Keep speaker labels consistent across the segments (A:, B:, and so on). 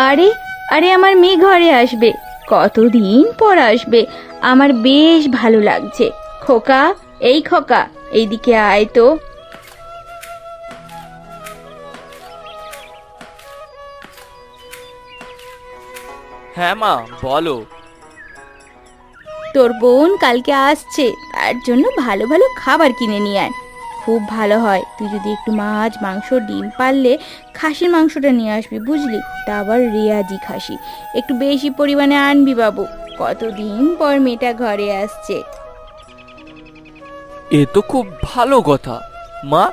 A: আরে আরে আমার মেয়ে ঘরে আসবে, কতদিন পর আসবে, আমার বেশ ভালো লাগছে। খোকা, এই খোকা, এইদিকে আয় তো।
B: হ্যাঁ মা, বলো।
A: তোর বোন কালকে আসছে, তার জন্য ভালো ভালো খাবার কিনে নিয়ে আয়। খুব ভালো হয় তুই যদি একটু মাছ, মাংস, ডিম পারলে খাসির মাংসটা নিয়ে আসবি, বুঝলি? তা আবার রেয়াজি খাসি, একটু বেশি পরিমাণে আনবি বাবু। কতদিন পর মেয়েটা ঘরে আসছে।
B: এ তো খুব ভালো কথা মা,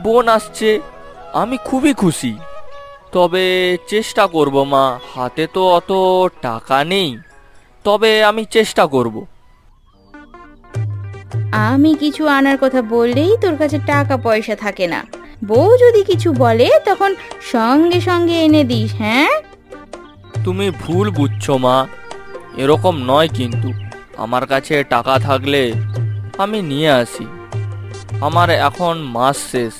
B: বোন আসছে, আমি খুবই খুশি। তবে চেষ্টা করব মা, হাতে তো অত টাকা নেই, তবে আমি চেষ্টা করব।
A: আমি কিছু আনার কথা বললেই তোর কাছে টাকা পয়সা থাকে না। বউ যদি কিছু বলে তখন সঙ্গে সঙ্গে এনে দিস। হ্যাঁ,
B: তুমি ভুল বুঝছো মা, এরকম নয় কিন্তু। আমার কাছে টাকা থাকলে আমি নিয়ে আসি। আমার এখন মাস শেষ,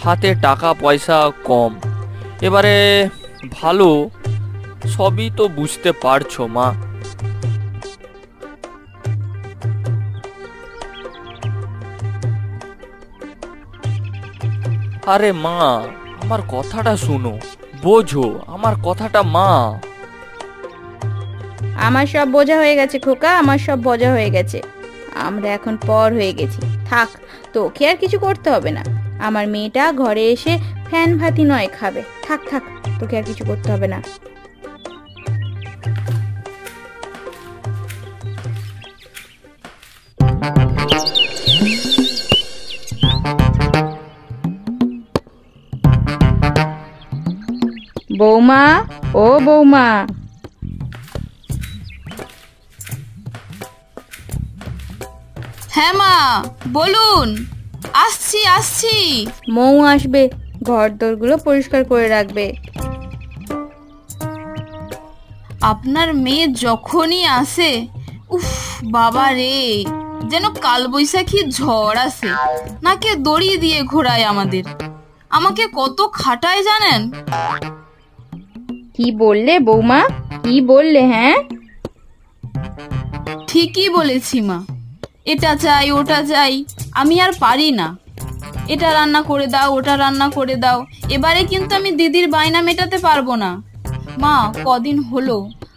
B: হাতে টাকা পয়সা কম। এবারে ভালো, সবই তো বুঝতে পারছো মা। আরে মা, আমার কথাটা শুনো, বোঝো আমার কথাটা মা।
A: আমার সব বোঝা হয়ে গেছে খোকা, আমার সব বোঝা হয়ে গেছে। আমরা এখন পর হয়ে গেছি, থাক, তোকে আর কিছু করতে হবে না। আমার মেয়েটা ঘরে এসে ফ্যান ভাতি নয় খাবে। থাক থাক, তোকে আর কিছু করতে হবে না। বৌমা, ও বৌমা।
C: হ্যাঁ মা, বলুন। আসছি আসছি।
A: মৌ আসবে, ঘর দোরগুলো পরিষ্কার করে রাখবে।
C: আপনার মেয়ে যখনই আসে, উফ বাবা রে, যেন কালবৈশাখী ঝড় আসে, নাকে দড়ি দিয়ে ঘোরায় আমাদের। আমাকে কত খাটায় জানেন?
A: কি বললে বৌমা, কি বললে? হ্যাঁ,
C: ঠিকই বলেছি মা, এটা চাই ওটা চাই, আমি আর পারি না। এটা রান্না করে দাও, ওটা রান্না করে দাও। এবারে কিন্তু আমি দিদির বায়না মেটাতে পারবো না। মা, কদিন হলো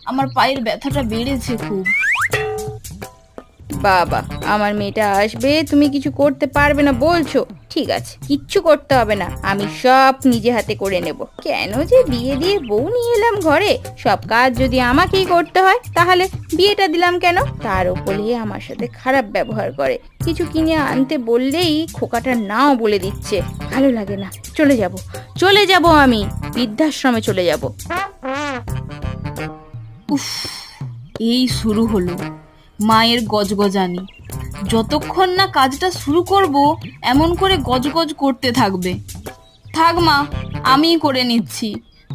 C: আমার পায়ের ব্যথাটা বেড়েছে খুব।
A: বাবা, আমার মেয়েটা আসবে, তুমি কিছু করতে পারবে না বলছো? ঠিক আছে, কিচ্ছু করতে হবে না, আমি সব নিজে হাতে করে নেব। কেন যে বিয়ে দিয়ে বউ নিয়ে এলাম ঘরে? সব কাজ যদি আমাকেই করতে হয়, তাহলে বিয়েটা দিলাম কেন? তার উপরে আমার সাথে খারাপ ব্যবহার করে। কিছু কিনে আনতে বললেই খোকাটা নাও বলে দিচ্ছে। ভালো লাগে না। চলে যাব আমি বৃদ্ধাশ্রমে চলে যাব।
C: উফ, এই শুরু হলো মায়ের গজগজানি। যতক্ষণ না কাজটা শুরু করব, এমন করে গজগজ করতে থাকবে। থাক মা, আমিই করে নিচ্ছি,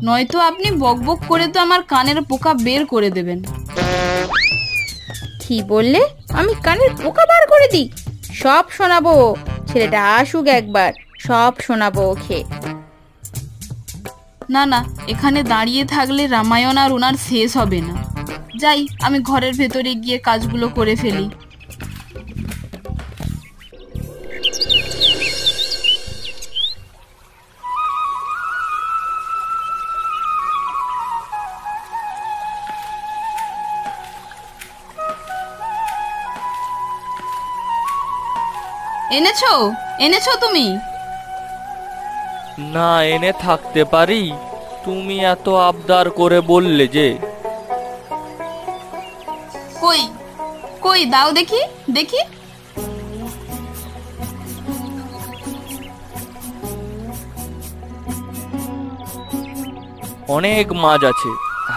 C: নয়তো আপনি বকবক করে তো আমার কানের পোকা বের করে দেবেন।
A: কি বললে? আমি কানের পোকা বার করে দিই? সব শোনাবো, ছেলেটা আসুক একবার, সব শোনাবো ওকে।
C: না না, এখানে দাঁড়িয়ে থাকলে রামায়ণ আর ওনার শেষ হবে না। যাই, আমি ঘরের ভেতরে গিয়ে কাজগুলো করে ফেলি। এনেছো এনেছো তুমি?
B: না এনে থাকতে পারি, তুমি এত আবদার করে বললে যে।
C: কই কই দাও দেখি দেখি।
B: অনেক মাছ আছে,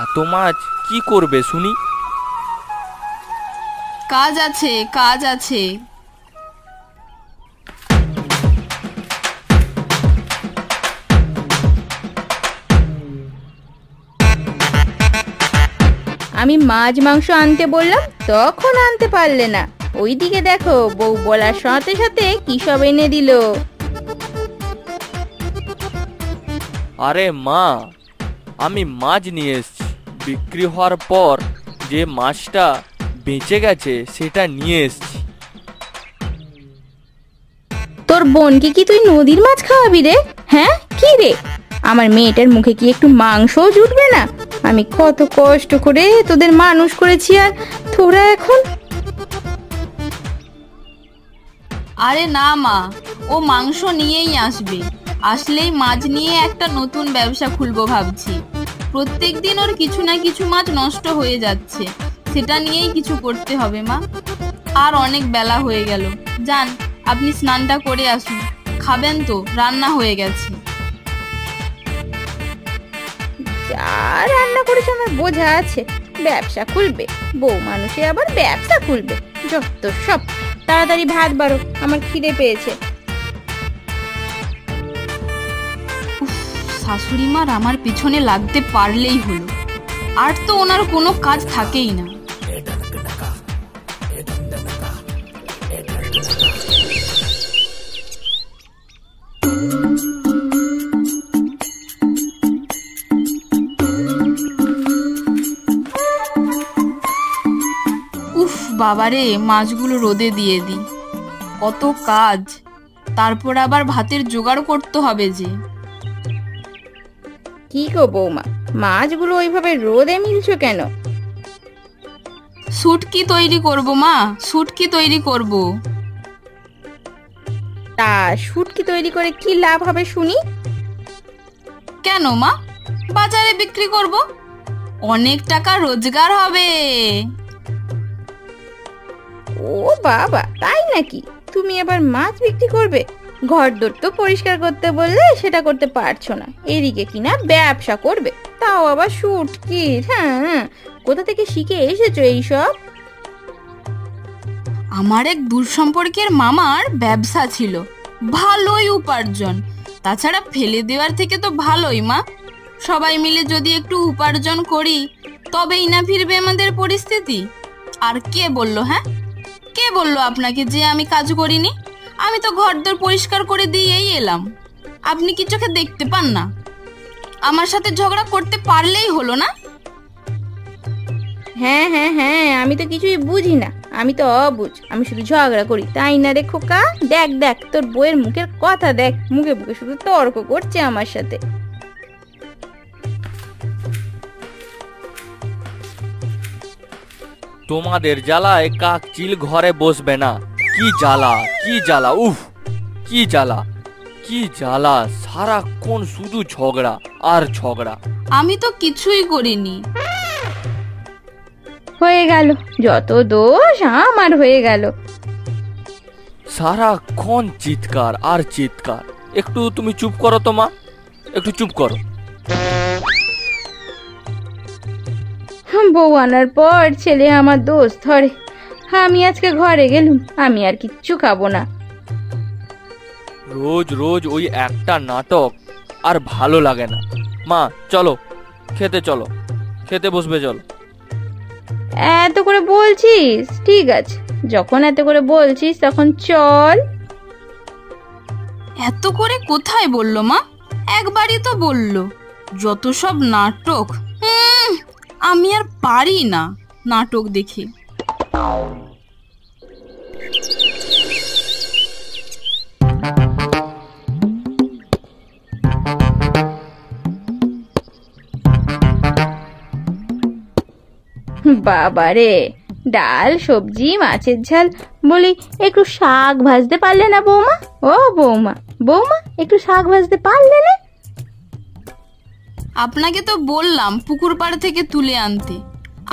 B: এত মাছ কি করবে শুনি?
C: কাজ আছে কাজ আছে।
A: আমি মাছ মাংস আনতে বললাম, তখন আনতে পারলে না। ওইদিকে দেখো, বউ বলার সাথে সাথে কি সব এনে দিল।
B: আরে মা, আমি মাছ নিয়ে এসেছি। বিক্রি হওয়ার পর যে মাছটা বেঁচে গেছে সেটা নিয়ে এসেছি।
A: তোর বোনকে কি তুই নদীর মাছ খাওয়াবি রে? হ্যাঁ কি রে, আমার মেয়েটার মুখে কি একটু মাংসও জুটবে না? আমি কত কষ্ট করে তোদের মানুষ করেছি, আর তোরা এখন।
C: আরে না মা, ও মাংস নিয়েই আসবে। আসলেই মাছ নিয়ে একটা নতুন ব্যবসা খুলবো ভাবছি। প্রত্যেকদিন ওর কিছু না কিছু মাছ নষ্ট হয়ে যাচ্ছে, সেটা নিয়েই কিছু করতে হবে মা। আর অনেক বেলা হয়ে গেল, যান আপনি স্নানটা করে আসুন। খাবেন তো? রান্না হয়ে গেছে।
A: যা রান্না করেছে আমার বোঝা আছে। ব্যবসা খুলবে, বউ মানুষে আবার ব্যবসা খুলবে, যত সব। তাড়াতাড়ি ভাত বাড়ো, আমার খিদে পেয়েছে।
C: শাশুড়ি মার আমার পিছনে লাগতে পারলেই হলো, আর তো ওনার কোনো কাজ থাকেই না। উফ বাবারে, মাছগুলো রোদে দিয়ে দিই। কত কাজ, তারপর আবার ভাতের জোগাড় করতে হবে যে।
A: কি গো বৌমা, মাছগুলো ওইভাবে রোদে মিলছো কেন?
C: শুটকি তৈরি করব মা, শুটকি তৈরি করব।
A: তা শুটকি তৈরি করে কি লাভ হবে শুনি?
C: কেন মা, বাজারে বিক্রি করব, অনেক টাকা রোজগার হবে।
A: ও বাবা, তাই নাকি? তুমি আবার মাছ বিক্রি করবে? ঘরদোর তো পরিষ্কার করতে বললে সেটা করতে পারছো না, এদিকে কিনা ব্যবসা করবে, তাও আবার শুটকি। হ্যাঁ, কোথা থেকে শিখে এসেছো এইসব?
C: আমার এক দূর সম্পর্কের মামার ব্যবসা ছিল, ভালোই উপার্জন। তাছাড়া ফেলে দেওয়ার থেকে তো ভালোই মা। সবাই মিলে যদি একটু উপার্জন করি তবেই না ফিরবে আমাদের পরিস্থিতি। আর কে বললো, হ্যাঁ কে বললো আপনাকে যে আমি কাজ করিনি? আমি তো ঘরদোর পরিষ্কার করে দিয়েই এলাম। আপনি কি চোখে দেখতে পান না? আমার সাথে ঝগড়া করতে পারলেই হলো না?
A: হ্যাঁ হ্যাঁ হ্যাঁ, আমি তো কিছুই বুঝি না, আমি তো অবুঝ, আমি শুধু ঝগড়া করি, তাই না রে খোকা? দেখ দেখ তোর বউয়ের মুখের কথা দেখ, মুখে মুখে শুধু তর্ক করছে আমার সাথে।
B: তোমাদের জ্বালায় কাক চিল ঘরে বসবে না। কি জ্বালা, কি জ্বালা, উফ কি জ্বালা, কি জ্বালা, সারাক্ষণ শুধু ঝগড়া আর ঝগড়া।
C: আমি তো কিছুই করিনি।
A: হয়ে গেল, যত দোষ আমার হয়ে গেল।
B: সারাক্ষণ চিৎকার আর চিৎকার। একটু তুমি চুপ করো তো মা, একটু চুপ করো।
A: বউ আনার পর ছেলে আমার দোষ ধরে। আমি আজকে ঘরে গেলুম, আমি আর কিচ্ছু খাবো না।
B: রোজ রোজ ওই একটা নাটক আর ভালো লাগে না। মা চলো খেতে, চলো খেতে বসবে, চলো।
A: এত করে বলছিস, ঠিক আছে, যখন এত করে বলছিস তখন চল।
C: এত করে কোথায় বললো মা? একবারই তো বললো। যত সব নাটক, আমি আর পারি না নাটক দেখে।
A: বাবারে, ডাল সবজি মাছের ঝাল, বলি একটু শাক ভাজতে পারলে না বৌমা? ও বৌমা, বৌমা একটু শাক ভাজতে পারলে না?
C: আপনাকে তো বললাম পুকুর পাড় থেকে তুলে আনতে,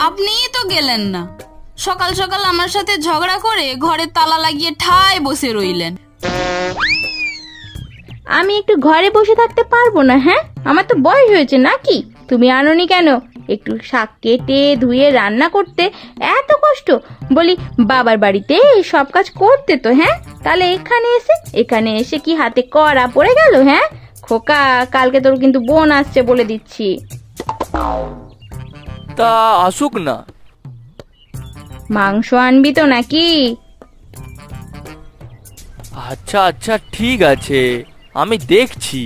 C: আপনিই তো গেলেন না। সকাল সকাল আমার সাথে ঝগড়া করে ঘরে তালা লাগিয়ে ঠায় বসে রইলেন।
A: আমি একটু ঘরে বসে থাকতে পারবো না? হ্যাঁ, আমার তো বয়স হয়েছে নাকি? তুমি আনোনি কেন? একটু শাক কেটে ধুয়ে রান্না করতে এত কষ্ট, বলি বাবার বাড়িতে সব কাজ করতে তো। হ্যাঁ, তাহলে এখানে এসে কি হাতে কড়া পড়ে গেল? হ্যাঁ খোকা, কালকে তোর কিন্তু বোন আসছে বলে দিচ্ছি।
B: তা আসুক না।
A: মাংস আনবি তো নাকি?
B: আচ্ছা আচ্ছা ঠিক আছে, আমি দেখছি।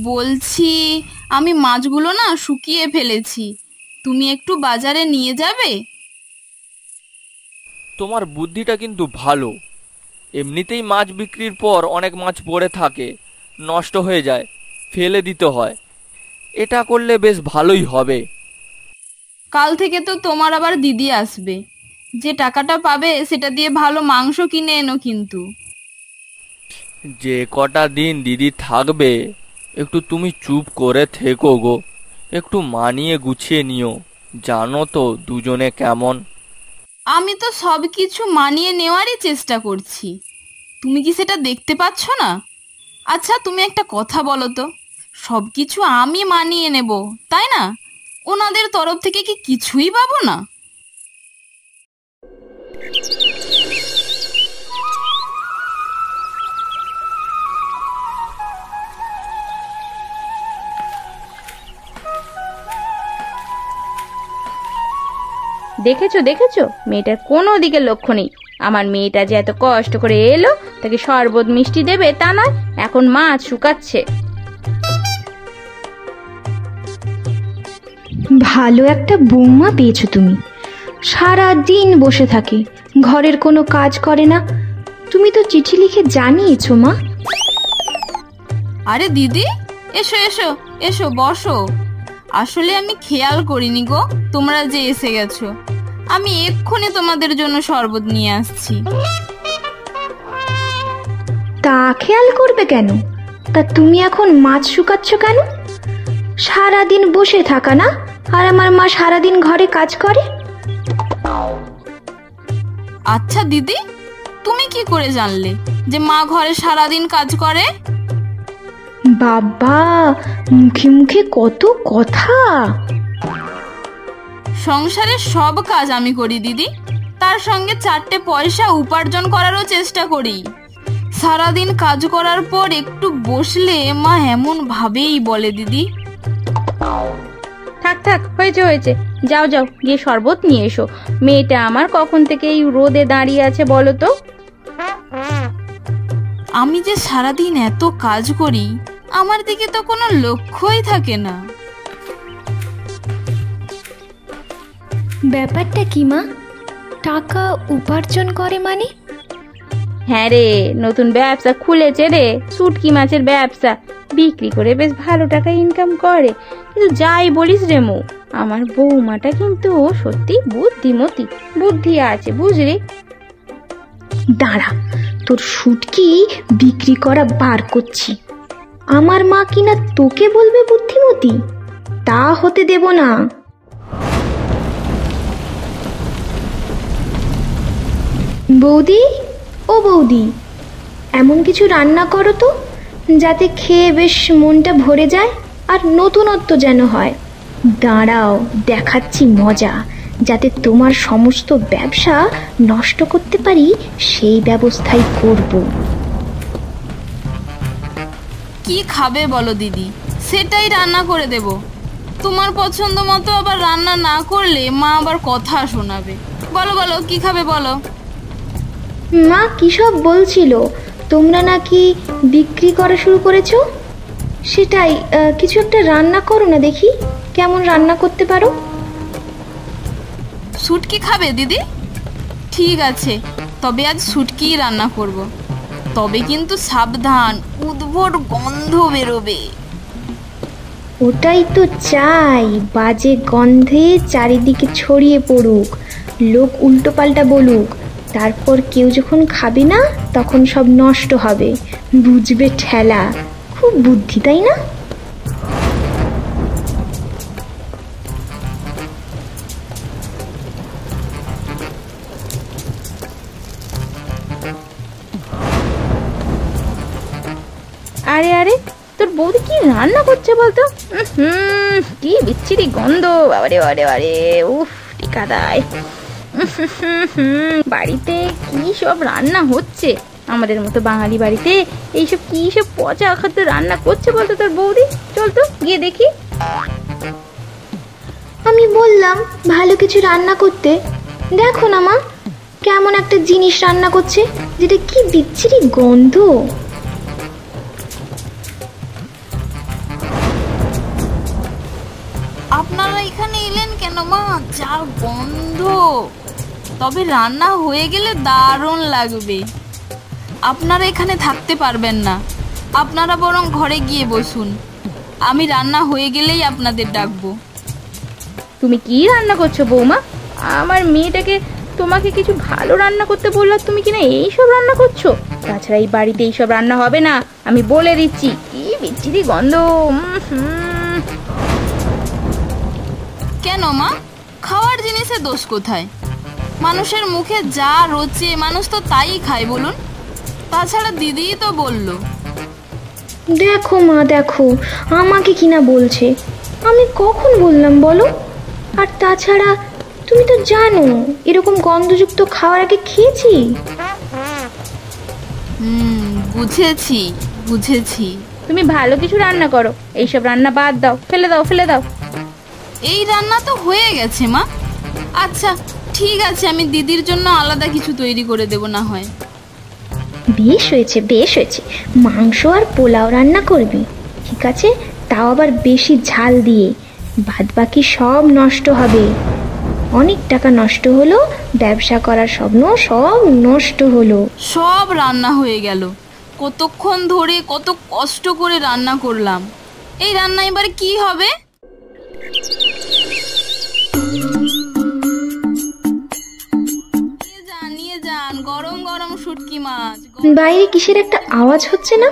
C: বলছি, আমি মাছগুলো না শুকিয়ে ফেলেছি, তুমি একটু বাজারে নিয়ে যাবে?
B: তোমার বুদ্ধিটা কিন্তু ভালো। এমনিতেই মাছ বিক্রির পর অনেক মাছ পড়ে থাকে, নষ্ট হয়ে যায়, ফেলে দিতে হয়। এটা করলে বেশ ভালোই হবে।
C: কাল থেকে তো তোমার আবার দিদি আসবে, যে টাকাটা পাবে সেটা দিয়ে ভালো মাংস কিনে এনো কিন্তু।
B: যে কটা দিন দিদি থাকবে একটু তুমি চুপ করে থেকো গো, একটু মানিয়ে গুছিয়ে নিও। জানো তো দুজনে কেমন।
C: আমি তো সব কিছু মানিয়ে নেওয়ারই চেষ্টা করছি, তুমি কি সেটা দেখতে পাচ্ছ না? আচ্ছা তুমি একটা কথা বলো তো, সব কিছু আমি মানিয়ে নেব তাই না? ওনাদের তরফ থেকে কি কিছুই পাবো না?
A: দেখেছো দেখেছো, মেয়েটার কোনো দিকে লক্ষ্য নেই। আমার মেয়েটা যে এত কষ্ট করে এলো, তাকে শরবত মিষ্টি দেবে তা নয়, এখন মাছ শুকাচ্ছে।
D: ভালো একটা বৌমা পেয়েছো তুমি, সারা দিন বসে থাকে, ঘরের কোনো কাজ করে না। তুমি তো চিঠি লিখে জানিয়েছো মা।
C: আরে দিদি, এসো এসো এসো, বসো। আসলে আমি খেয়াল করিনি গো তোমরা যে এসে গেছো। আমি এক্ষুনি তোমাদের জন্য শরবত নিয়ে আসছি।
D: তা খেয়াল করবে কেন? তা তুমি এখন মাছ শুকাচ্ছ কেন? সারাদিন বসে থাকা না, আর আমার মা সারাদিন ঘরে কাজ করে।
C: আচ্ছা দিদি, তুমি কি করে জানলে যে মা ঘরে সারাদিন কাজ করে?
D: বাবা, মুখে মুখে কত কথা।
C: সংসারের সব কাজ আমি করি দিদি, তার সঙ্গে 4টে পয়সা উপার্জন করারও চেষ্টা করি। সারাদিন কাজ করার পর একটু বসলে মা এমন ভাবেই বলে দিদি।
A: থাক থাক, হয়েছে হয়েছে, যাও যাও গিয়ে শরবত নিয়ে এসো। মেয়েটা আমার কখন থেকে এই রোদে দাঁড়িয়ে আছে বলো তো।
C: আমি যে সারাদিন এত কাজ করি, আমার দিকে তো কোনো লক্ষ্যই থাকে না।
D: ব্যাপারটা কি মা? টাকা উপার্জন করে মানে?
A: হ্যাঁ রে, নতুন ব্যবসা খুলেছে রে, শুটকি মাছের ব্যবসা। বিক্রি করে বেশ ভালো টাকা ইনকাম করে। কিন্তু যাই বলিস রে মৌ, আমার বৌমাটা কিন্তু সত্যি বুদ্ধিমতী, বুদ্ধি আছে বুঝলি।
D: দাঁড়া, তোর শুটকি বিক্রি করা বার করছি। আমার মা কিনা তোকে বলবে বুদ্ধিমতী? তা হতে দেব না। বৌদি, ও বৌদি, এমন কিছু রান্না করো তো যাতে খেয়ে বেশ মনটা ভরে যায়, আর নতুনত্ব যেন হয়। দাঁড়াও, দেখাচ্ছি মজা। যাতে তোমার সমস্ত ব্যবসা নষ্ট করতে পারি সেই ব্যবস্থাই করব।
C: কি খাবে বলো দিদি, সেটাই রান্না করে দেব। তোমার পছন্দ মতো আবার রান্না না করলে মা আবার কথা শোনাবে। বলো বলো, কি খাবে বলো।
D: মা কি সব বলছিল, তোমরা নাকি বিক্রি করা শুরু করেছো? সেটাই, কিছু একটা রান্না করো না দেখি, কেমন রান্না করতে পারো।
C: শুটকি খাবে দিদি? ঠিক আছে, তবে আজ শুটকিই রান্না করব। তবে কিন্তু সাবধান, উদ্ভট গন্ধ বেরোবে।
D: ওটাই তো চাই, বাজে গন্ধে চারিদিকে ছড়িয়ে পড়ুক, লোক উল্টোপাল্টা বলুক, তারপর কেউ যখন খাবে না তখন সব নষ্ট হবে, বুঝবে ঠেলা। খুব বুদ্ধি তাই না?
A: আরে আরে, তোর বৌদি কি রান্না করছে বলতো? কি বিচ্ছিরি গন্ধ, বাবারে বাবারে বারে, উফ টিকা দেয়। বাড়িতে কি সব রান্না হচ্ছে, আমাদের মতো বাঙালি বাড়িতে এইসব কি সব পচা খাদ্য রান্না করছে বলতো তোর বৌদি। চল তো গিয়ে দেখি।
D: আমি বললাম ভালো কিছু রান্না করতে। দেখো না মা, কেমন একটা জিনিস রান্না করছে, যেটা কি বিচ্ছিরি গন্ধ।
C: আপনারা এখানে এলেন কেন মা? যা গন্ধ! তবে রান্না হয়ে গেলে দারুণ লাগবে। আপনারা এখানে থাকতে পারবেন না, আপনারা বরং ঘরে গিয়ে বসুন। আমি রান্না হয়ে গেলেই আপনাদের ডাকবো।
A: তুমি কি রান্না করছো বৌমা? আমার মেয়েটাকে তোমাকে কিছু ভালো রান্না করতে বললাম, তুমি কিনা এইসব রান্না করছো। তাছাড়া এই বাড়িতে এইসব রান্না হবে না, আমি বলে দিচ্ছি। কি বিচ্ছিরি গন্ধ!
C: কেন মা, খাওয়ার জিনিসে দোষ কোথায়? মানুষের মুখে যা রোচে মানুষ তো তাই খায় বলুন। তাছাড়া দিদিই তো বললো।
D: দেখো মা, দেখো আমাকে কিনা বলছে। আমি কখন বললাম বলো? আর তাছাড়া তুমি তো জানো এরকম গন্ধযুক্ত খাবার আগে খেয়েছি।
C: বুঝেছি বুঝেছি।
A: তুমি ভালো কিছু রান্না করো, এইসব রান্না বাদ দাও, ফেলে দাও ফেলে দাও।
C: এই রান্না তো হয়ে গেছে মা। আচ্ছা ঠিক আছে, আমি দিদির জন্য আলাদা কিছু তৈরি করে দেব না হয়।
D: বেশ হয়েছে, বেশ হয়েছে। মাংস আর পোলাও রান্না করবি, ঠিক আছে? তাও আবার বেশি ঝাল দিয়ে। বাদ বাকি সব নষ্ট হবে। অনেক টাকা নষ্ট হলো, ব্যবসা করার স্বপ্ন সব নষ্ট হলো।
C: সব রান্না হয়ে গেল। কতক্ষণ ধরে কত কষ্ট করে রান্না করলাম। এই রান্না এবার কি হবে? নিয়ে যান গরম গরম শুটকি মাছ।
D: বাইরে কিসের একটা আওয়াজ হচ্ছে না?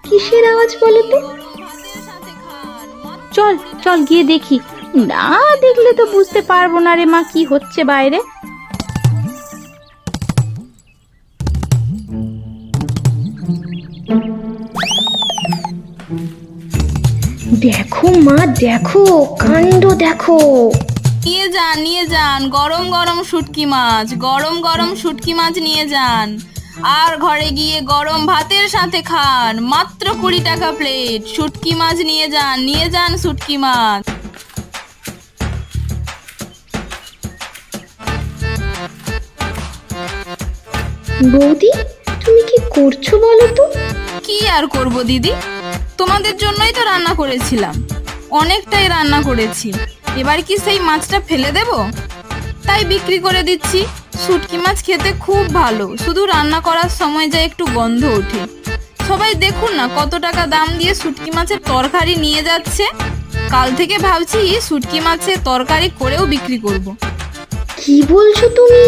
D: কিসের আওয়াজ বলো তো?
C: গরম ভাতের সাথে খান।
A: চল চল গিয়ে দেখি। না দেখলে তো বুঝতে পারবো না রে মা, কি হচ্ছে বাইরে।
D: দেখো মা, দেখো কাণ্ড দেখো।
C: নিয়ে যান গরম গরম শুটকি মাছ। গরম গরম শুটকি মাছ নিয়ে যান। আর ঘরে গিয়ে গরম ভাতের সাথে খান। মাত্র 20 টাকা প্লেট। শুটকি মাছ নিয়ে যান শুটকি মাছ।
D: বৌদি, তুমি কি করছো বলো তো?
C: কি আর করব দিদি, তোমাদের জন্যই তো রান্না করেছিলাম। অনেকটাই রান্না করেছি, এবার কি সেই মাছটা ফেলে দেব? তাই বিক্রি করে দিচ্ছি। শুটকি মাছ খেতে খুব ভালো, শুধু রান্না করার সময় যা একটু গন্ধ ওঠে। সবাই দেখুন না কত টাকা দাম দিয়ে শুটকি মাছের তরকারি নিয়ে যাচ্ছে। কাল থেকে ভাবছি শুটকি মাছের তরকারি করেও বিক্রি করব।
D: কি বলছো তুমি?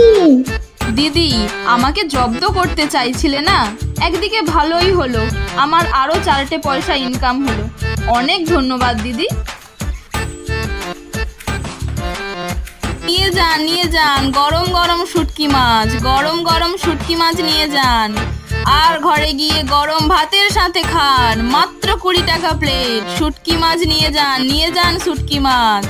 C: দিদি আমাকে জব্দ করতে চাইছিলে না, একদিকে ভালোই হলো, আমার আরো 4টে পয়সা ইনকাম হলো। অনেক ধন্যবাদ দিদি। নিয়ে যান গরম গরম শুটকি মাছ। গরম গরম শুটকি মাছ নিয়ে যান। আর ঘরে গিয়ে গরম ভাতের সাথে খান। মাত্র 20 টাকা প্লেট। শুটকি মাছ নিয়ে যান শুটকি মাছ।